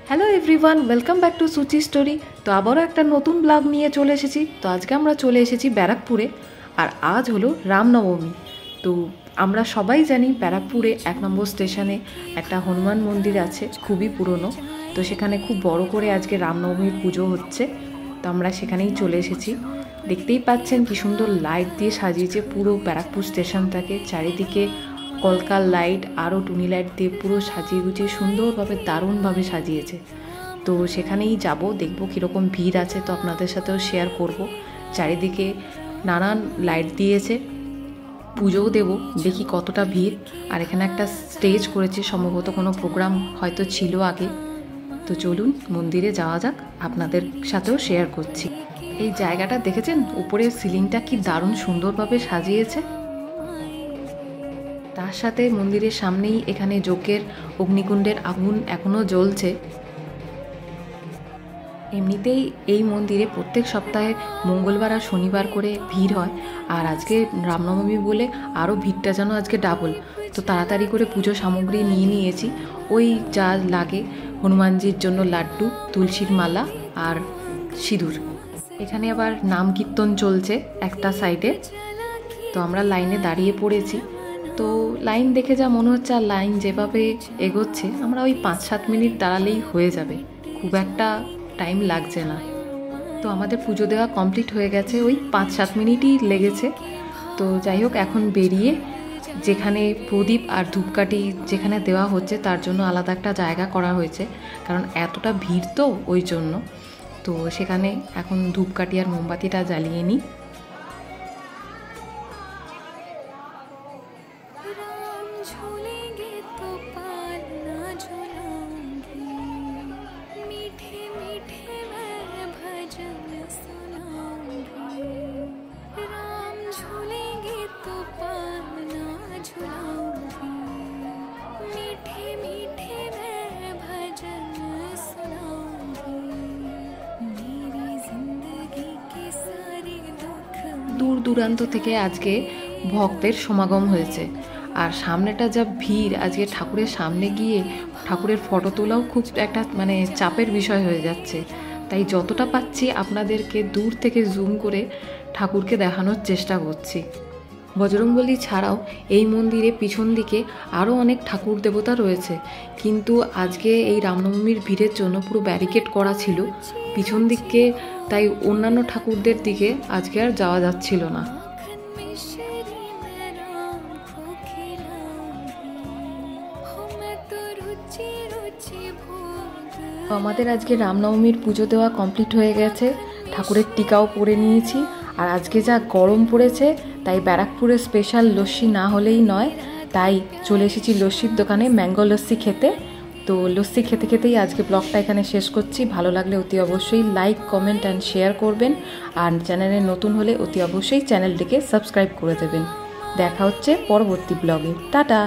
Hello everyone, welcome back to Suchi story. তো আবারও একটা নতুন ব্লগ নিয়ে চলে এসেছি। তো আজকে আমরা চলে এসেছি ব্যারাকপুরে, আর আজ হলো রামনবমী। তো আমরা সবাই জানি ব্যারাকপুরে 1 নম্বর স্টেশনে একটা হনুমান মন্দির আছে, খুবই পুরনো। তো সেখানে খুব বড় করে আজকে রামনবমীর পুজো হচ্ছে। তো আমরা সেখানেই চলে এসেছি। দেখতেই পাচ্ছেন কি সুন্দর লাইট দিয়ে সাজিয়েছে পুরো ব্যারাকপুর স্টেশনটাকে। চারিদিকে কলকার লাইট আরও টুনি লাইট দিয়ে পুরো সাজিয়ে গুছিয়ে সুন্দরভাবে দারুণভাবে সাজিয়েছে। তো সেখানেই যাব, দেখব কীরকম ভিড় আছে, তো আপনাদের সাথেও শেয়ার করব। চারিদিকে নানান লাইট দিয়েছে, পুজোও দেব, দেখি কতটা ভিড়। আর এখানে একটা স্টেজ করেছে, সম্ভবত কোনো প্রোগ্রাম হয়তো ছিল আগে। তো চলুন মন্দিরে যাওয়া যাক, আপনাদের সাথেও শেয়ার করছি। এই জায়গাটা দেখেছেন, উপরের সিলিংটা কি দারুণ সুন্দরভাবে সাজিয়েছে। তার সাথে মন্দিরের সামনেই এখানে যজ্ঞের অগ্নিকুণ্ডের আগুন এখনও জ্বলছে। এমনিতেই এই মন্দিরে প্রত্যেক সপ্তাহে মঙ্গলবার আর শনিবার করে ভিড় হয়, আর আজকে রামনবমী বলে আরও ভিড়টা যেন আজকে ডাবল। তো তাড়াতাড়ি করে পুজো সামগ্রী নিয়ে নিয়েছি, ওই যা লাগে হনুমানজির জন্য লাড্ডু, তুলসীর মালা আর সিঁদুর। এখানে আবার নাম কীর্তন চলছে একটা সাইডে। তো আমরা লাইনে দাঁড়িয়ে পড়েছি। তো লাইন দেখে যা মনে হচ্ছে, আর লাইন যেভাবে এগোচ্ছে, আমরা ওই 5-7 মিনিট দাঁড়ালেই হয়ে যাবে, খুব একটা টাইম লাগছে না। তো আমাদের পুজো দেওয়া কমপ্লিট হয়ে গেছে, ওই 5-7 মিনিটই লেগেছে। তো যাই হোক, এখন বেরিয়ে যেখানে প্রদীপ আর ধূপকাঠি যেখানে দেওয়া হচ্ছে তার জন্য আলাদা একটা জায়গা করা হয়েছে, কারণ এতটা ভিড় তো ওই জন্য। তো সেখানে এখন ধূপকাঠি আর মোমবাতিটা জ্বালিয়ে নিই। দূর দূরান্ত থেকে আজকে ভক্তের সমাগম হয়েছে, আর সামনেটা যা ভিড়, আজকে ঠাকুরের সামনে গিয়ে ঠাকুরের ফটো তোলাও খুব একটা চাপের বিষয় হয়ে যাচ্ছে। তাই যতটা পাচ্ছি আপনাদেরকে দূর থেকে জুম করে ঠাকুরকে দেখানোর চেষ্টা করছি। বজরংবলী ছাড়াও এই মন্দিরে পিছন দিকে আরও অনেক ঠাকুর দেবতা রয়েছে, কিন্তু আজকে এই রামনবমীর ভিড়ের জন্য পুরো ব্যারিকেড করা ছিল পিছন দিকে, তাই অন্যান্য ঠাকুরদের দিকে আজকে আর যাওয়া যাচ্ছিল না। আমাদের আজকে রামনবমীর পুজো দেওয়া কমপ্লিট হয়ে গেছে, ঠাকুরের টিকাও পরে নিয়েছি। আর আজকে যা গরম পড়েছে, তাই ব্যারাকপুরের স্পেশাল লস্যি না হলেই নয়, তাই চলে এসেছি লস্যির দোকানে ম্যাঙ্গো লস্যি খেতে। তো লস্যি খেতে খেতেই আজকে ব্লগটা এখানে শেষ করছি। ভালো লাগলে অতি অবশ্যই লাইক, কমেন্ট অ্যান্ড শেয়ার করবেন, আর চ্যানেলে নতুন হলে অতি অবশ্যই চ্যানেলটিকে সাবস্ক্রাইব করে দেবেন। দেখা হচ্ছে পরবর্তী ব্লগে। টাটা।